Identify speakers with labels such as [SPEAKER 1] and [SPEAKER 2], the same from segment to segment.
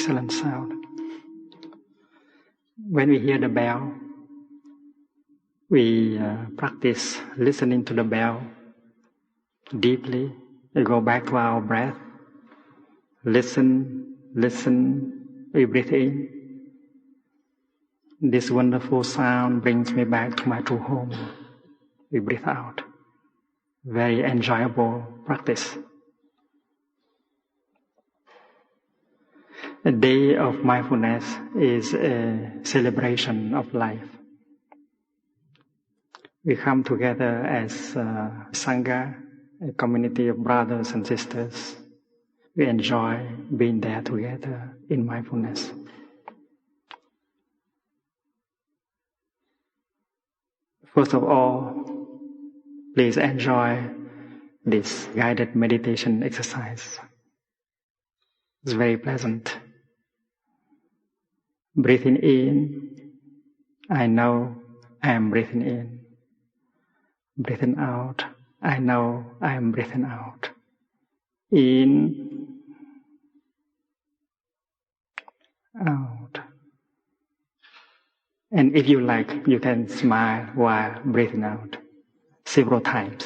[SPEAKER 1] excellent sound. When we hear the bell, we practice listening to the bell deeply. We go back to our breath. Listen. We breathe in. This wonderful sound brings me back to my true home. We breathe out. Very enjoyable practice. A day of mindfulness is a celebration of life. We come together as a sangha, a community of brothers and sisters. We enjoy being there together in mindfulness. First of all, please enjoy this guided meditation exercise. It's very pleasant. Breathing in, I know I am breathing in. Breathing out, I know I am breathing out. In, out. And if you like, you can smile while breathing out several times.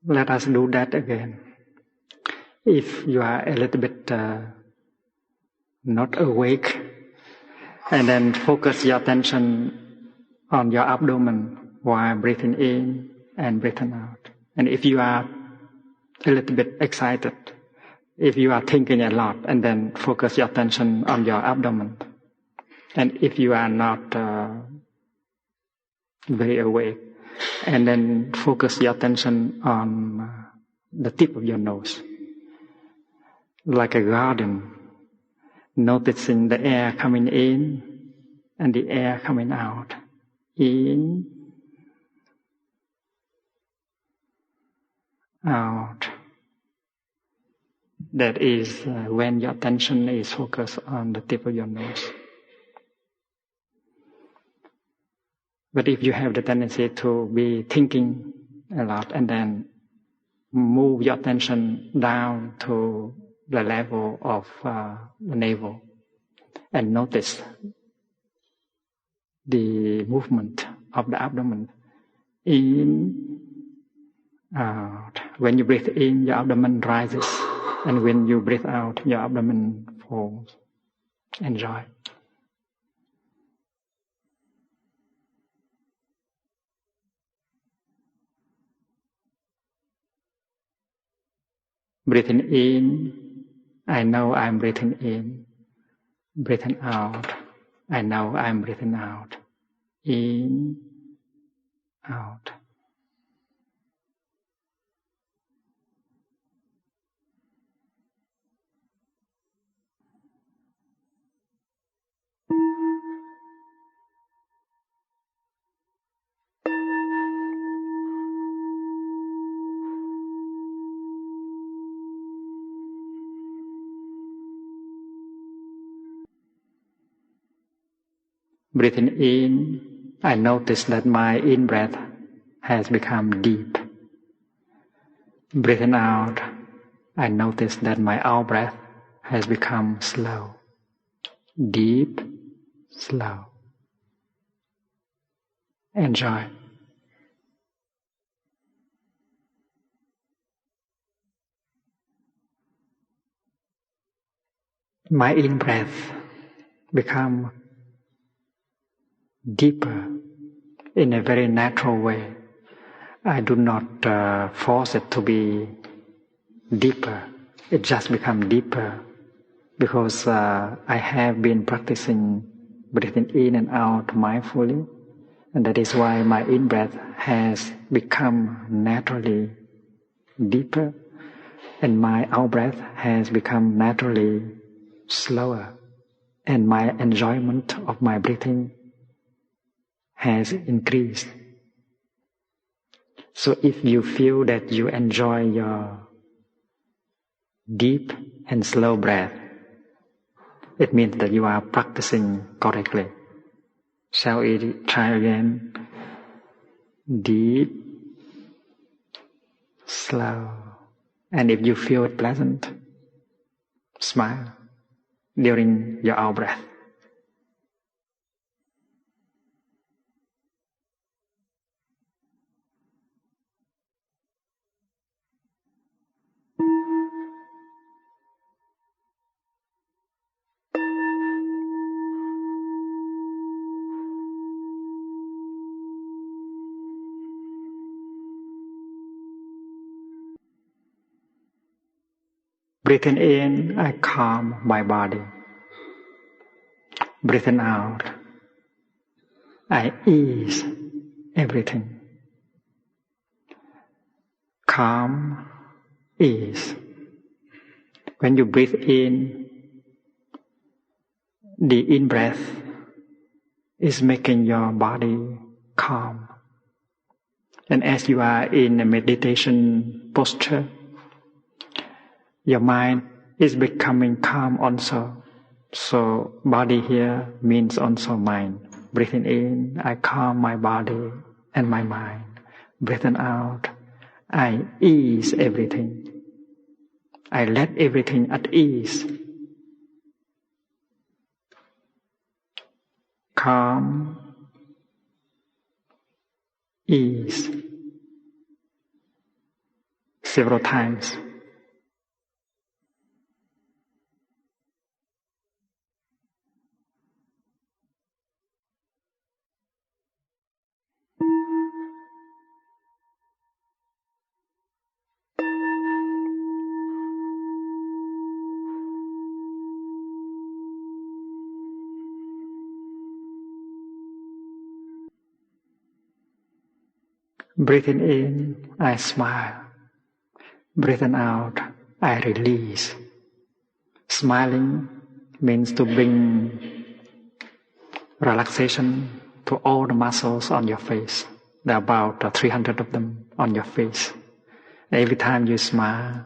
[SPEAKER 1] Let us do that again. If you are a little bit not awake, and then focus your attention on your abdomen while breathing in and breathing out. And if you are a little bit excited, if you are thinking a lot, and then focus your attention on your abdomen. And if you are not very awake, and then focus your attention on the tip of your nose. Like a garden, noticing the air coming in and the air coming out. In, out. That is when your attention is focused on the tip of your nose. But if you have the tendency to be thinking a lot and then move your attention down to the level of the navel and notice the movement of the abdomen. In, out. When you breathe in, your abdomen rises. And when you breathe out, your abdomen falls. Enjoy. Breathing in, I know I'm breathing in. Breathing out, I know I'm breathing out. In, out. Breathing in, I notice that my in-breath has become deep. Breathing out, I notice that my out-breath has become slow. Deep, slow. Enjoy. My in-breath become deeper in a very natural way. I do not force it to be deeper. It just becomes deeper because I have been practicing breathing in and out mindfully, and that is why my in-breath has become naturally deeper, and my out-breath has become naturally slower, and my enjoyment of my breathing has increased. So if you feel that you enjoy your deep and slow breath, it means that you are practicing correctly. Shall we try again? Deep, slow. And if you feel it pleasant, smile during your out breath. Breathing in, I calm my body. Breathing out, I ease everything. Calm, ease. When you breathe in, the in-breath is making your body calm. And as you are in a meditation posture, your mind is becoming calm also. So body here means also mind. Breathing in, I calm my body and my mind. Breathing out, I ease everything. I let everything at ease. Calm, ease. Several times. Breathing in, I smile. Breathing out, I release. Smiling means to bring relaxation to all the muscles on your face. There are about 300 of them on your face. Every time you smile,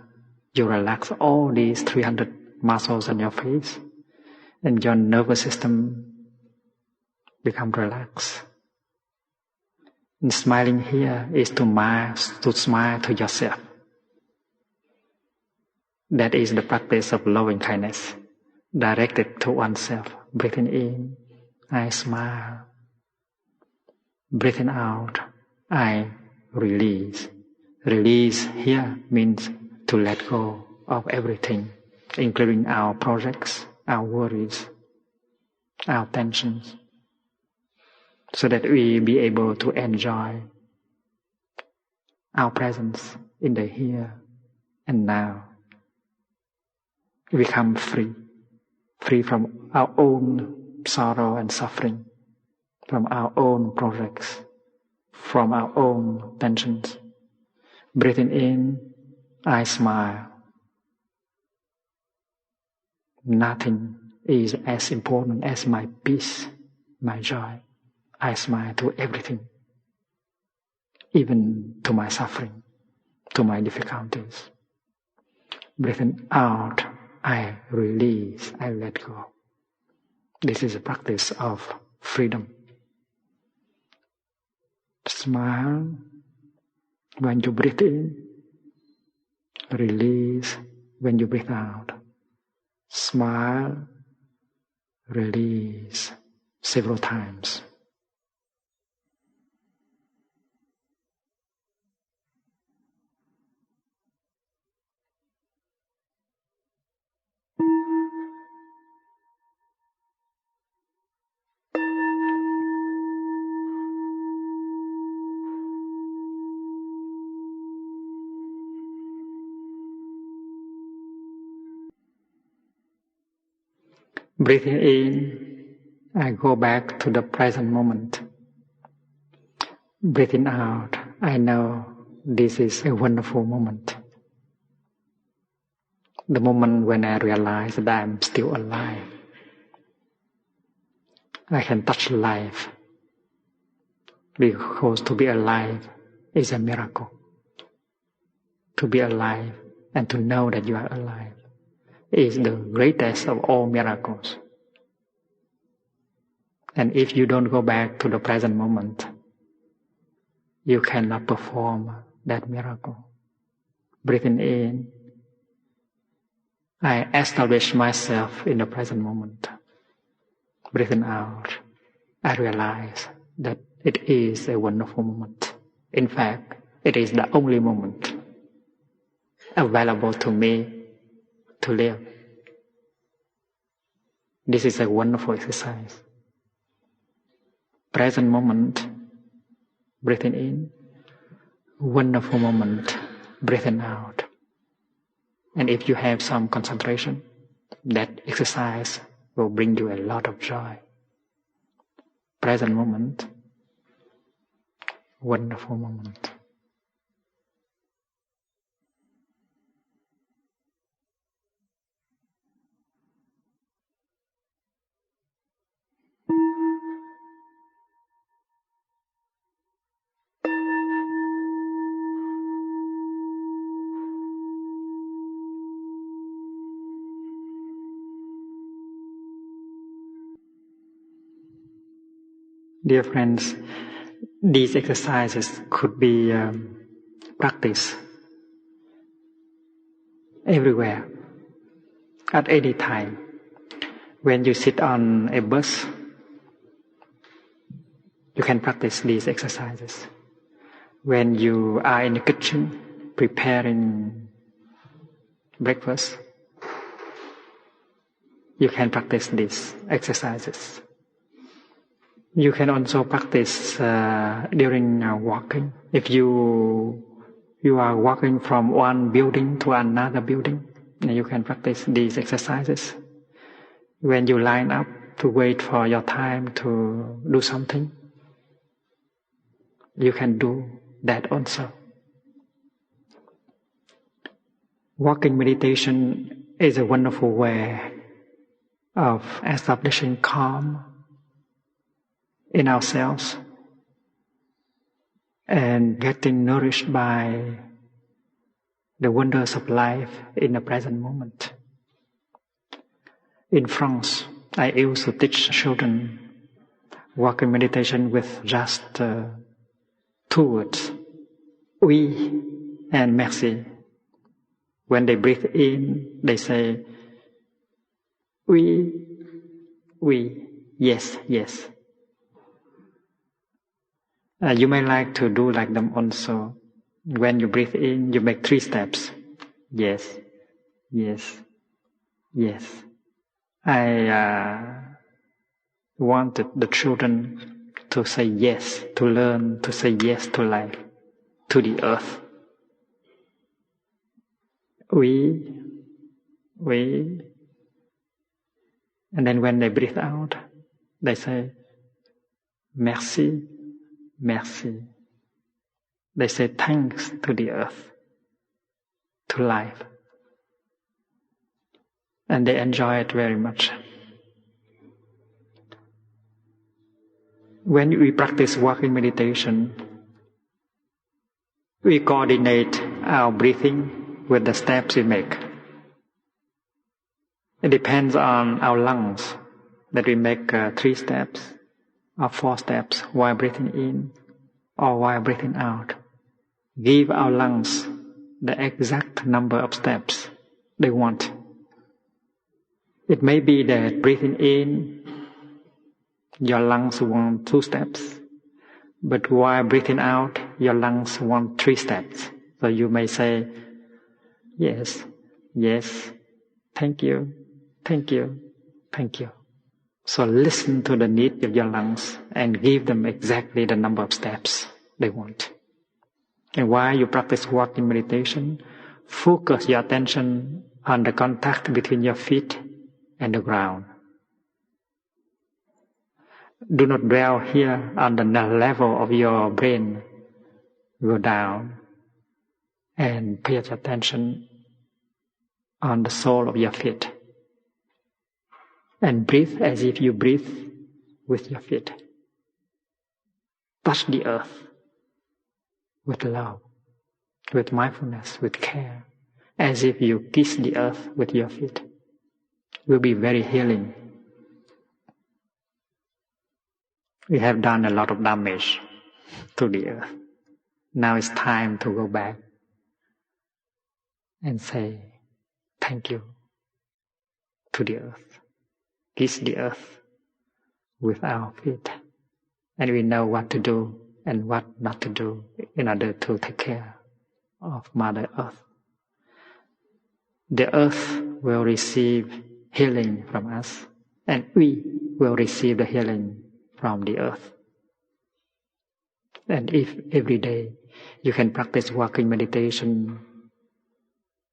[SPEAKER 1] you relax all these 300 muscles on your face, and your nervous system becomes relaxed. And smiling here is to smile to yourself. That is the practice of loving kindness, directed to oneself. Breathing in, I smile. Breathing out, I release. Release here means to let go of everything, including our projects, our worries, our tensions, so that we be able to enjoy our presence in the here and now. We become free, free from our own sorrow and suffering, from our own projects, from our own tensions. Breathing in, I smile. Nothing is as important as my peace, my joy. I smile to everything, even to my suffering, to my difficulties. Breathing out, I release, I let go. This is a practice of freedom. Smile when you breathe in, release when you breathe out. Smile, release several times. Breathing in, I go back to the present moment. Breathing out, I know this is a wonderful moment. The moment when I realize that I'm still alive. I can touch life. Because to be alive is a miracle. To be alive and to know that you are alive is the greatest of all miracles. And if you don't go back to the present moment, you cannot perform that miracle. Breathing in, I establish myself in the present moment. Breathing out, I realize that it is a wonderful moment. In fact, it is the only moment available to me to live. This is a wonderful exercise. Present moment, breathing in. Wonderful moment, breathing out. And if you have some concentration, that exercise will bring you a lot of joy. Present moment, wonderful moment. Dear friends, these exercises could be practiced everywhere, at any time. When you sit on a bus, you can practice these exercises. When you are in the kitchen preparing breakfast, you can practice these exercises. You can also practice during walking. If you are walking from one building to another building, you can practice these exercises. When you line up to wait for your time to do something, you can do that also. Walking meditation is a wonderful way of establishing calm in ourselves and getting nourished by the wonders of life in the present moment. In France, I used to teach children walking meditation with just 2 words, oui and merci. When they breathe in, they say, oui, oui, yes, yes. You may like to do like them also. When you breathe in, you make 3 steps. Yes, yes, yes. I wanted the children to say yes, to learn to say yes to life, to the earth. We. And then when they breathe out, they say, merci, merci. They say thanks to the earth, to life. And they enjoy it very much. When we practice walking meditation, we coordinate our breathing with the steps we make. It depends on our lungs that we make 3 steps or 4 steps while breathing in or while breathing out. Give our lungs the exact number of steps they want. It may be that breathing in, your lungs want 2 steps, but while breathing out, your lungs want 3 steps. So you may say, yes, yes, thank you, thank you, thank you. So listen to the need of your lungs and give them exactly the number of steps they want. And while you practice walking meditation, focus your attention on the contact between your feet and the ground. Do not dwell here on the level of your brain. Go down and pay attention on the sole of your feet. And breathe as if you breathe with your feet. touch the earth with love, with mindfulness, with care, as if you kiss the earth with your feet. It will be very healing. We have done a lot of damage to the earth. Now it's time to go back and say thank you to the earth. Kiss the earth with our feet. And we know what to do and what not to do in order to take care of Mother Earth. The earth will receive healing from us, and we will receive the healing from the earth. And if every day you can practice walking meditation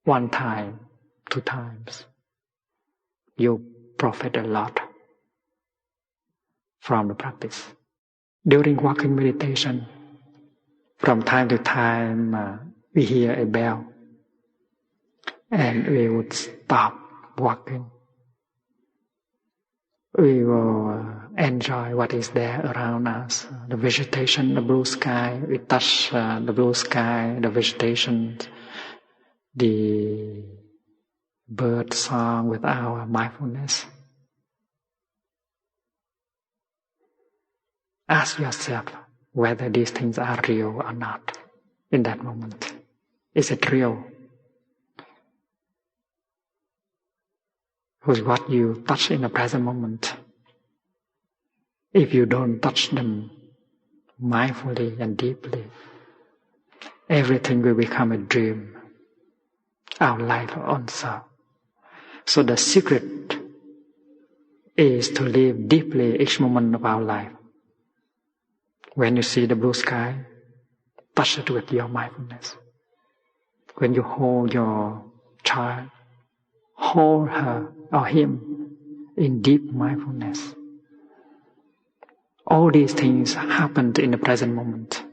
[SPEAKER 1] 1 time, 2 times, you profit a lot from the practice. During walking meditation, from time to time we hear a bell and we would stop walking. We will enjoy what is there around us, the vegetation, the blue sky. We touch the blue sky, the vegetation, the bird song with our mindfulness. Ask yourself whether these things are real or not in that moment. Is it real? Because what you touch in the present moment, if you don't touch them mindfully and deeply, everything will become a dream. Our life also. So the secret is to live deeply each moment of our life. When you see the blue sky, touch it with your mindfulness. When you hold your child, hold her or him in deep mindfulness. All these things happened in the present moment.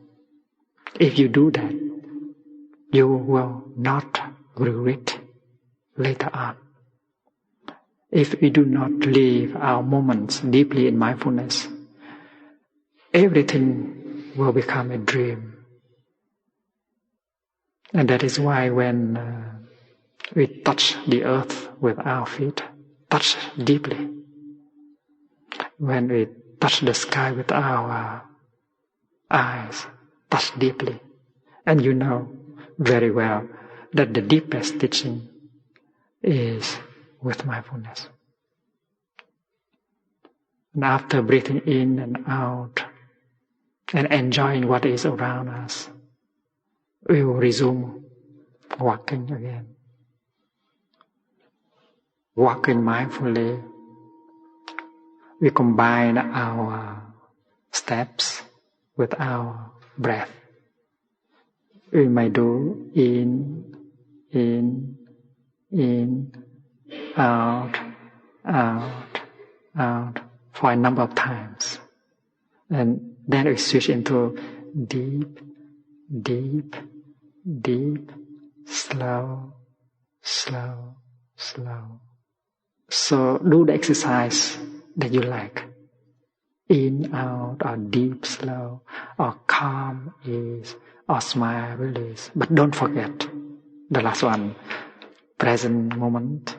[SPEAKER 1] If you do that, you will not regret later on. If we do not live our moments deeply in mindfulness, everything will become a dream. And that is why when we touch the earth with our feet, touch deeply. When we touch the sky with our eyes, touch deeply. And you know very well that the deepest teaching is with mindfulness. And after breathing in and out and enjoying what is around us, we will resume walking again. Walking mindfully, we combine our steps with our breath. We may do in, out, for a number of times. And then we switch into deep, deep, deep, slow, slow, slow. So do the exercise that you like. In, out, or deep, slow, or calm, ease, or smile, release. But don't forget the last one. Present moment,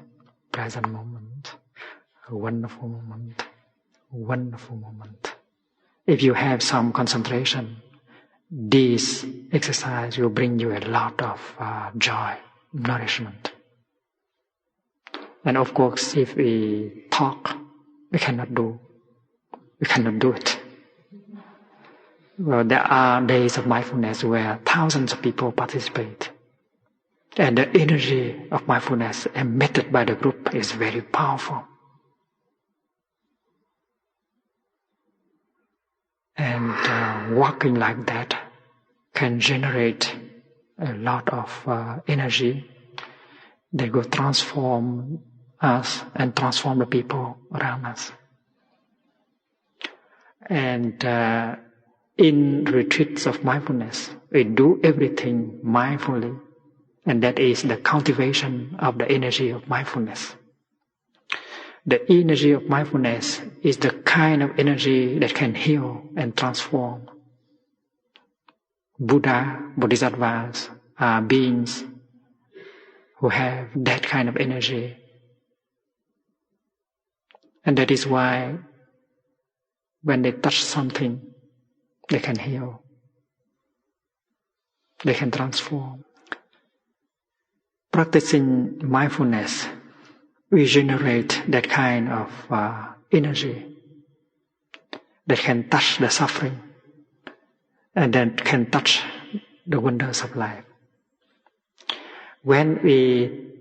[SPEAKER 1] wonderful moment, wonderful moment. If you have some concentration, this exercise will bring you a lot of joy, nourishment. And of course, if we talk, we cannot do it. Well, there are days of mindfulness where thousands of people participate. And the energy of mindfulness emitted by the group is very powerful. And walking like that can generate a lot of energy that will transform us and transform the people around us. And in retreats of mindfulness, we do everything mindfully, and that is the cultivation of the energy of mindfulness. The energy of mindfulness is the kind of energy that can heal and transform Buddha, Bodhisattvas are beings who have that kind of energy. And that is why when they touch something, they can heal. They can transform. Practicing mindfulness, we generate that kind of energy that can touch the suffering and then can touch the wonders of life. When we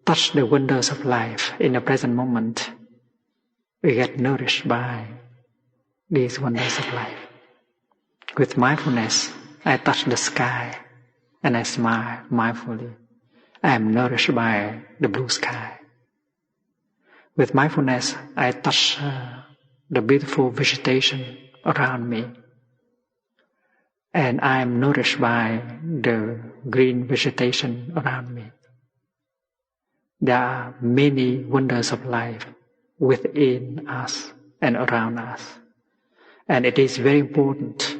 [SPEAKER 1] touch the wonders of life in the present moment, we get nourished by these wonders of life. With mindfulness, I touch the sky and I smile mindfully. I am nourished by the blue sky. With mindfulness, I touch the beautiful vegetation around me. And I am nourished by the green vegetation around me. There are many wonders of life within us and around us. And it is very important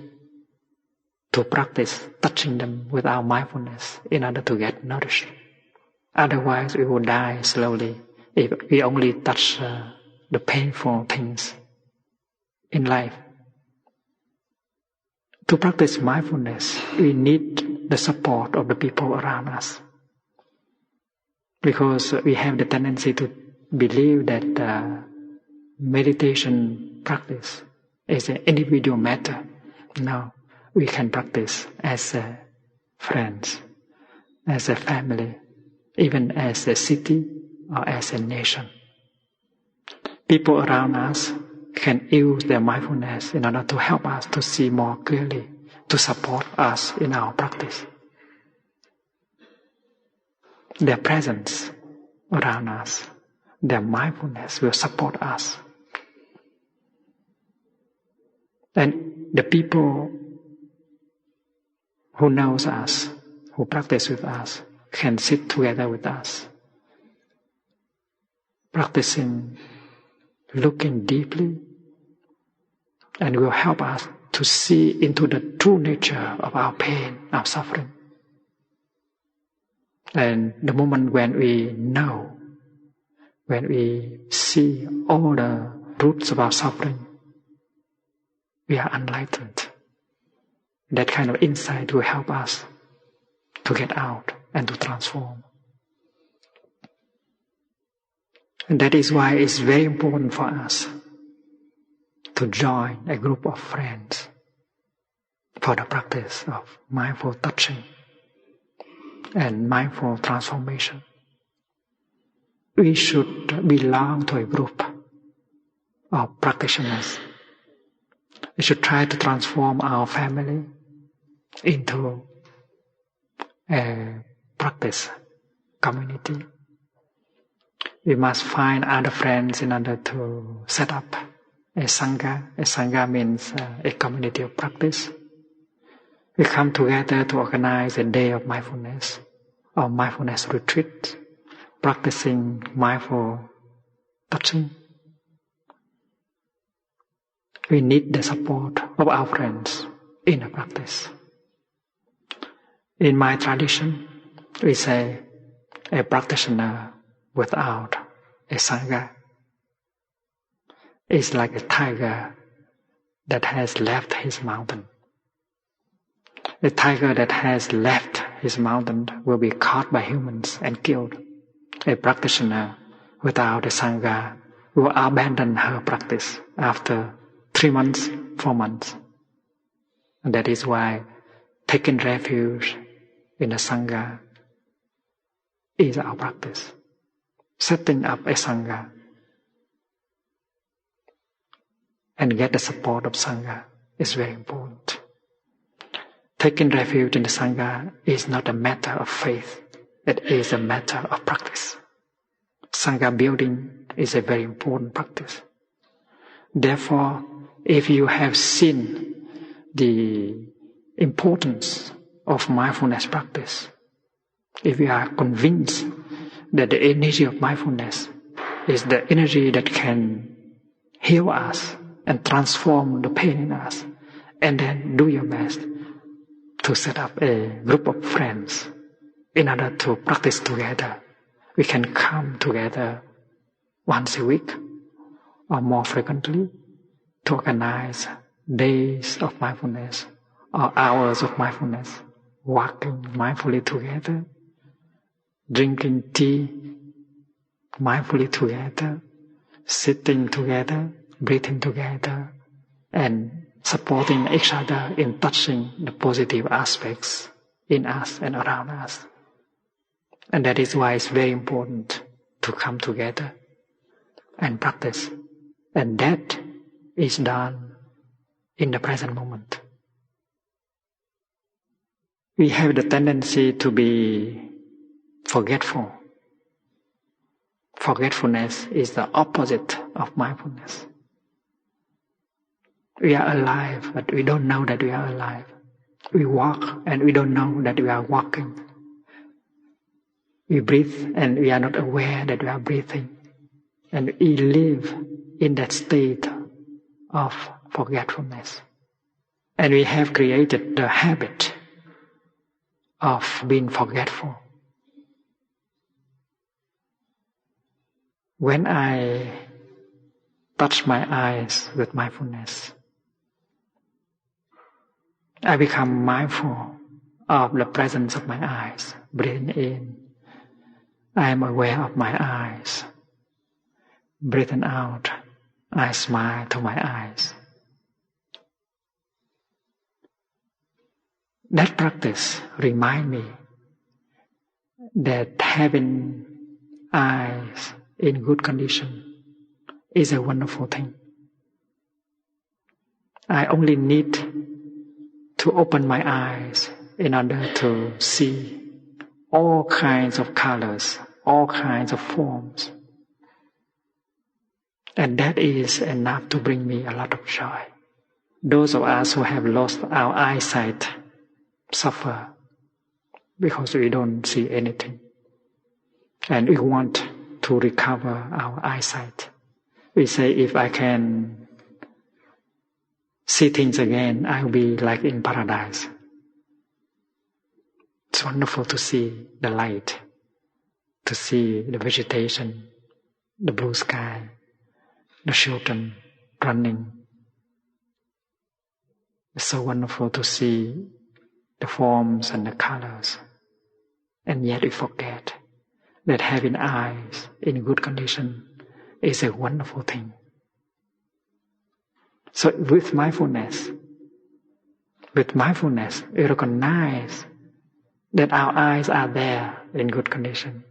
[SPEAKER 1] to practice touching them with our mindfulness in order to get nourished. Otherwise, we will die slowly if we only touch the painful things in life. To practice mindfulness, we need the support of the people around us. Because we have the tendency to believe that meditation practice is an individual matter. No, we can practice as friends, as a family, even as a city or as a nation. People around us can use their mindfulness in order to help us to see more clearly, to support us in our practice. Their presence around us, their mindfulness will support us. And the people who knows us, who practice with us, can sit together with us, practicing, looking deeply, and will help us to see into the true nature of our pain, our suffering. And the moment when we know, when we see all the roots of our suffering, we are enlightened. That kind of insight will help us to get out and to transform. And that is why it's very important for us to join a group of friends for the practice of mindful touching and mindful transformation. We should belong to a group of practitioners. We should try to transform our family into a practice community. We must find other friends in order to set up a sangha. A sangha means a community of practice. We come together to organize a day of mindfulness or mindfulness retreat, practicing mindful touching. We need the support of our friends in the practice. In my tradition, we say a practitioner without a sangha is like a tiger that has left his mountain. A tiger that has left his mountain will be caught by humans and killed. A practitioner without a sangha will abandon her practice after 3 months, 4 months. And that is why taking refuge in the sangha is our practice. Setting up a sangha and get the support of sangha is very important. Taking refuge in the sangha is not a matter of faith. It is a matter of practice. Sangha building is a very important practice. Therefore, if you have seen the importance of mindfulness practice, if you are convinced that the energy of mindfulness is the energy that can heal us and transform the pain in us, and then do your best to set up a group of friends in order to practice together. We can come together once a week or more frequently to organize days of mindfulness or hours of mindfulness, walking mindfully together, drinking tea mindfully together, sitting together, breathing together, and supporting each other in touching the positive aspects in us and around us. And that is why it's very important to come together and practice. And that is done in the present moment. We have the tendency to be forgetful. Forgetfulness is the opposite of mindfulness. We are alive, but we don't know that we are alive. We walk and we don't know that we are walking. We breathe and we are not aware that we are breathing. And we live in that state of forgetfulness. And we have created the habit of being forgetful. When I touch my eyes with mindfulness, I become mindful of the presence of my eyes. Breathing in, I am aware of my eyes. Breathing out, I smile to my eyes. That practice reminds me that having eyes in good condition is a wonderful thing. I only need to open my eyes in order to see all kinds of colors, all kinds of forms. And that is enough to bring me a lot of joy. Those of us who have lost our eyesight suffer because we don't see anything. And we want to recover our eyesight. We say, if I can see things again, I'll be like in paradise. It's wonderful to see the light, to see the vegetation, the blue sky, the children running. It's so wonderful to see the forms and the colors. And yet we forget that having eyes in good condition is a wonderful thing. So with mindfulness, we recognize that our eyes are there in good condition.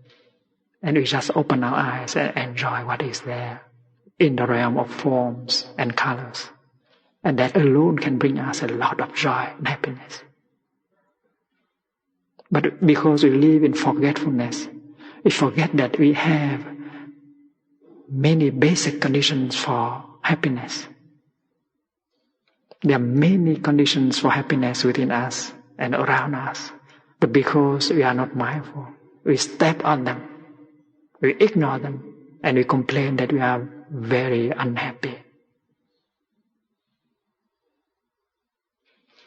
[SPEAKER 1] And we just open our eyes and enjoy what is there in the realm of forms and colors. And that alone can bring us a lot of joy and happiness. But because we live in forgetfulness, we forget that we have many basic conditions for happiness. There are many conditions for happiness within us and around us. But because we are not mindful, we step on them, we ignore them, and we complain that we are very unhappy.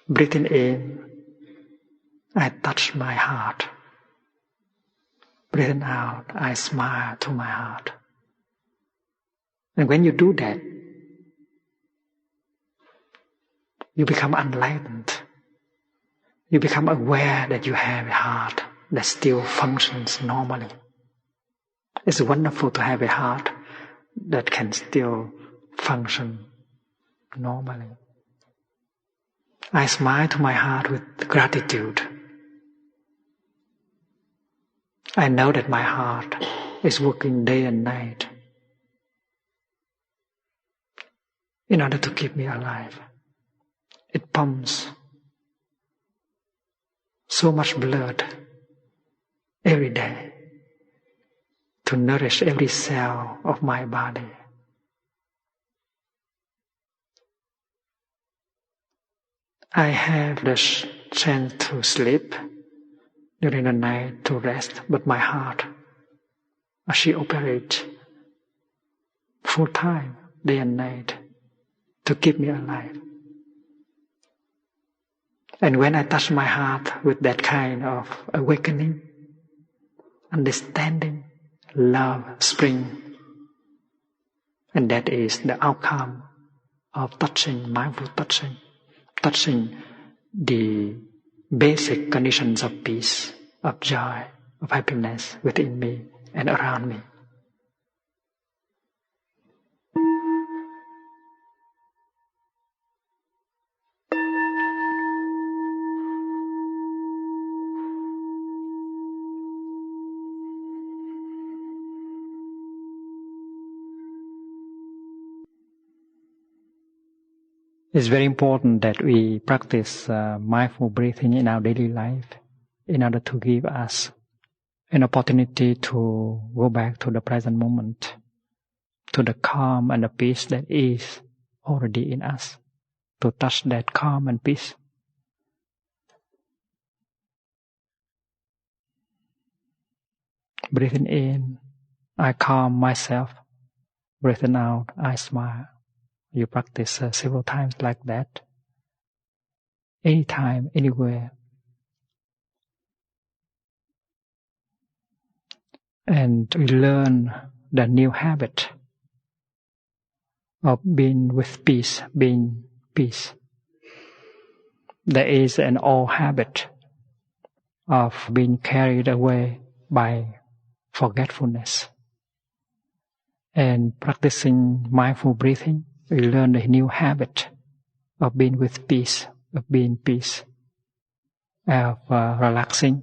[SPEAKER 1] Breathing in, I touch my heart. Breathing out, I smile to my heart. And when you do that, you become enlightened. You become aware that you have a heart that still functions normally. It's wonderful to have a heart that can still function normally. I smile to my heart with gratitude. I know that my heart is working day and night in order to keep me alive. It pumps so much blood every day to nourish every cell of my body. I have the chance to sleep during the night to rest, but my heart, she operates full time, day and night, to keep me alive. And when I touch my heart with that kind of awakening, understanding, love spring. And that is the outcome of touching, mindful touching, touching the basic conditions of peace, of joy, of happiness within me and around me. It's very important that we practice mindful breathing in our daily life in order to give us an opportunity to go back to the present moment, to the calm and the peace that is already in us, to touch that calm and peace. Breathing in, I calm myself. Breathing out, I smile. You practice several times like that. Anytime, anywhere. And we learn the new habit of being with peace, being peace. There is an old habit of being carried away by forgetfulness. And practicing mindful breathing, we learn the new habit of being with peace, of being peace, of relaxing,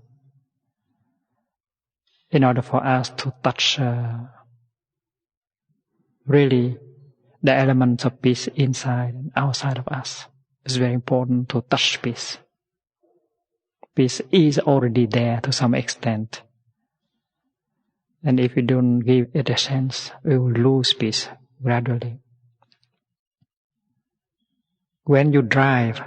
[SPEAKER 1] in order for us to touch really the elements of peace inside and outside of us. It's very important to touch peace. Peace is already there to some extent. And if we don't give it a chance, we will lose peace gradually. When you drive,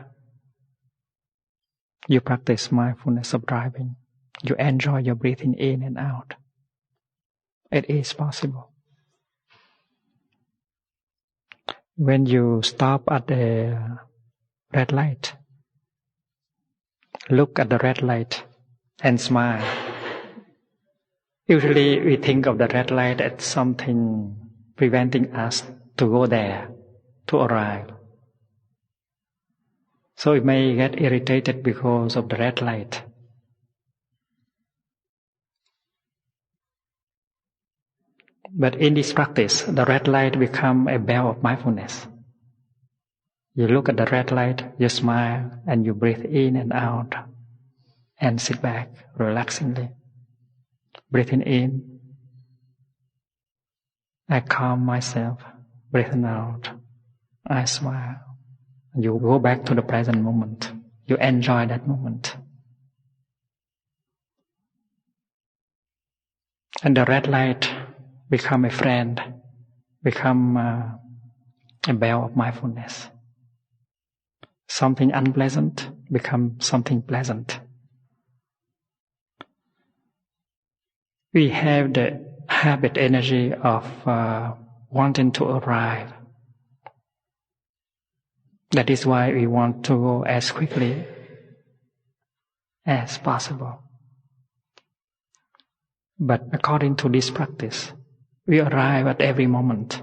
[SPEAKER 1] you practice mindfulness of driving. You enjoy your breathing in and out. It is possible. When you stop at a red light, look at the red light and smile. Usually we think of the red light as something preventing us to go there, to arrive. So we may get irritated because of the red light. But in this practice, the red light becomes a bell of mindfulness. You look at the red light, you smile, and you breathe in and out, and sit back relaxingly. Breathing in, I calm myself. Breathing out, I smile. You go back to the present moment. You enjoy that moment. And the red light become a friend, become a bell of mindfulness. Something unpleasant becomes something pleasant. We have the habit energy of wanting to arrive. That is why we want to go as quickly as possible. But according to this practice, we arrive at every moment.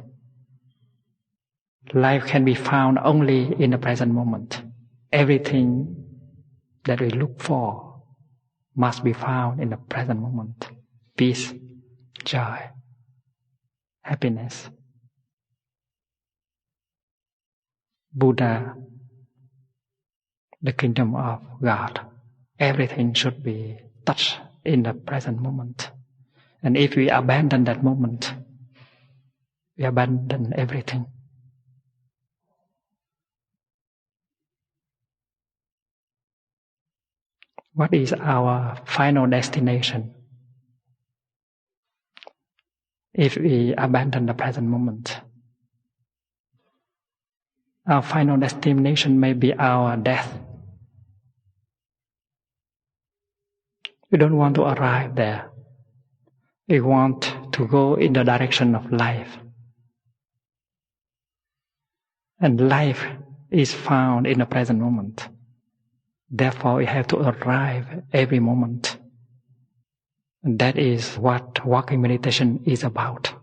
[SPEAKER 1] Life can be found only in the present moment. Everything that we look for must be found in the present moment. Peace, joy, happiness. Buddha, the kingdom of God. Everything should be touched in the present moment. And if we abandon that moment, we abandon everything. What is our final destination? If we abandon the present moment, our final destination may be our death. We don't want to arrive there. We want to go in the direction of life. And life is found in the present moment. Therefore, you have to arrive every moment. And that is what walking meditation is about.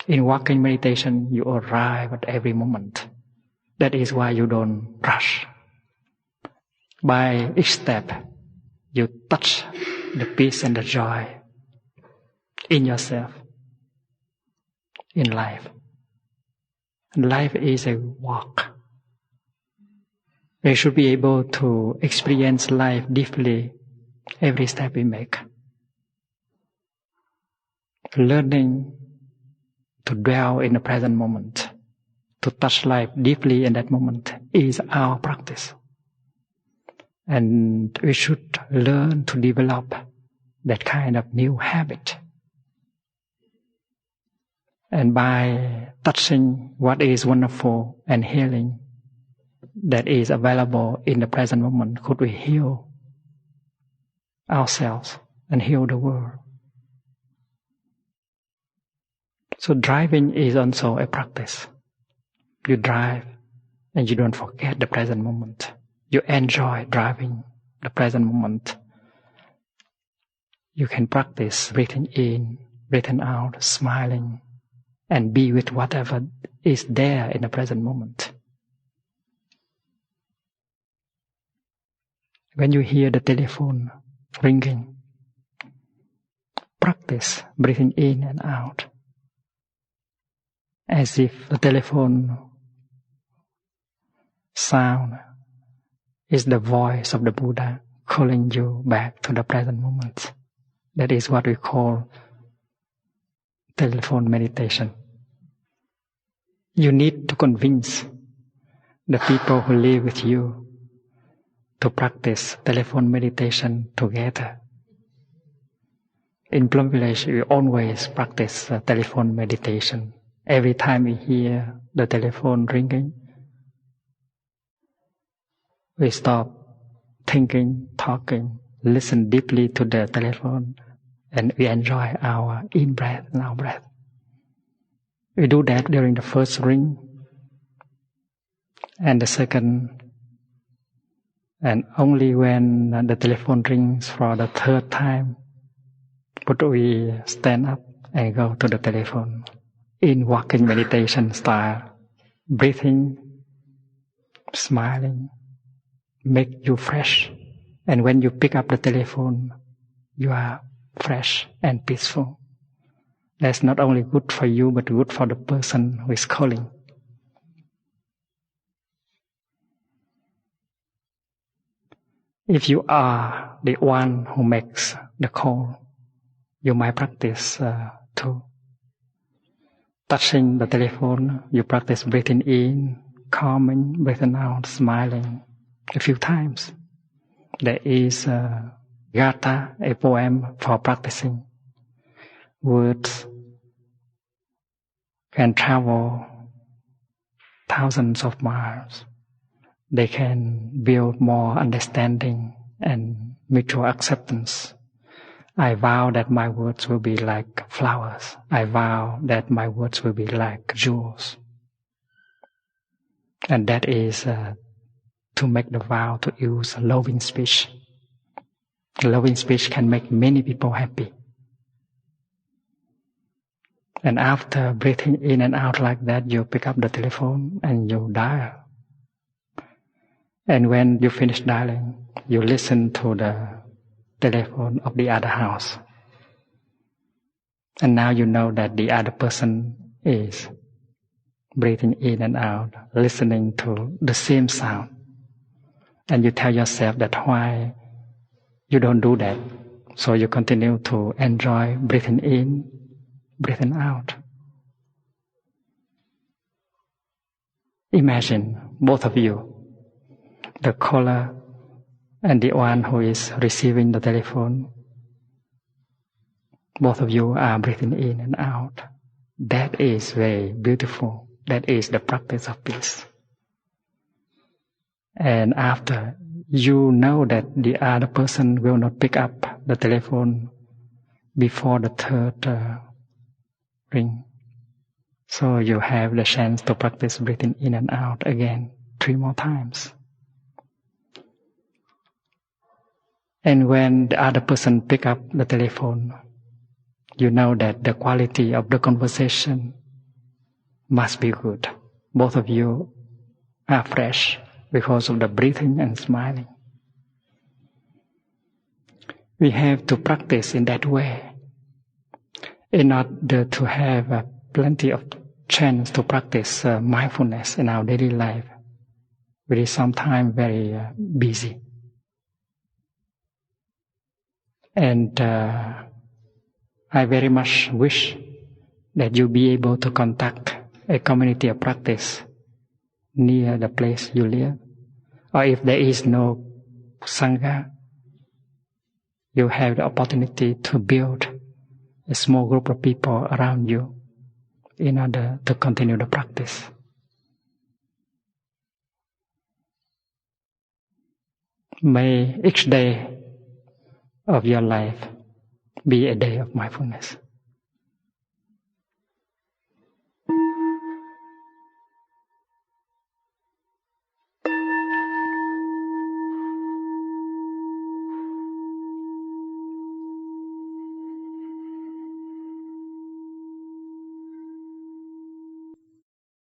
[SPEAKER 1] In walking meditation, you arrive at every moment. That is why you don't rush. By each step, you touch the peace and the joy in yourself, in life. Life is a walk. We should be able to experience life deeply every step we make. Learning to dwell in the present moment, to touch life deeply in that moment is our practice. And we should learn to develop that kind of new habit. And by touching what is wonderful and healing that is available in the present moment, could we heal ourselves and heal the world? So driving is also a practice. You drive and you don't forget the present moment. You enjoy driving the present moment. You can practice breathing in, breathing out, smiling, and be with whatever is there in the present moment. When you hear the telephone ringing, practice breathing in and out, as if the telephone sound is the voice of the Buddha calling you back to the present moment. That is what we call telephone meditation. You need to convince the people who live with you to practice telephone meditation together. In Plum Village, we always practice telephone meditation. Every time we hear the telephone ringing, we stop thinking, talking, listen deeply to the telephone, and we enjoy our in-breath and out-breath. We do that during the first ring, and the second, and only when the telephone rings for the third time, would we stand up and go to the telephone. In walking meditation style, breathing, smiling, make you fresh. And when you pick up the telephone, you are fresh and peaceful. That's not only good for you, but good for the person who is calling. If you are the one who makes the call, you might practice too. Touching the telephone, you practice breathing in, calming, breathing out, smiling a few times. There is Gatha, a poem for practicing. Words can travel thousands of miles. They can build more understanding and mutual acceptance. I vow that my words will be like flowers. I vow that my words will be like jewels. And that is to make the vow to use loving speech. Loving speech can make many people happy. And after breathing in and out like that, you pick up the telephone and you dial. And when you finish dialing, you listen to the telephone of the other house. And now you know that the other person is breathing in and out, listening to the same sound. And you tell yourself that why you don't do that. So you continue to enjoy breathing in, breathing out. Imagine both of you, the caller and the one who is receiving the telephone. Both of you are breathing in and out. That is very beautiful. That is the practice of peace. And after, you know that the other person will not pick up the telephone before the third ring. So you have the chance to practice breathing in and out again 3 more times. And when the other person pick up the telephone, you know that the quality of the conversation must be good. Both of you are fresh because of the breathing and smiling. We have to practice in that way in order to have plenty of chance to practice mindfulness in our daily life. We are sometimes very busy. And I very much wish that you be able to contact a community of practice near the place you live. Or if there is no sangha, you have the opportunity to build a small group of people around you in order to continue the practice. May each day of your life be a day of mindfulness.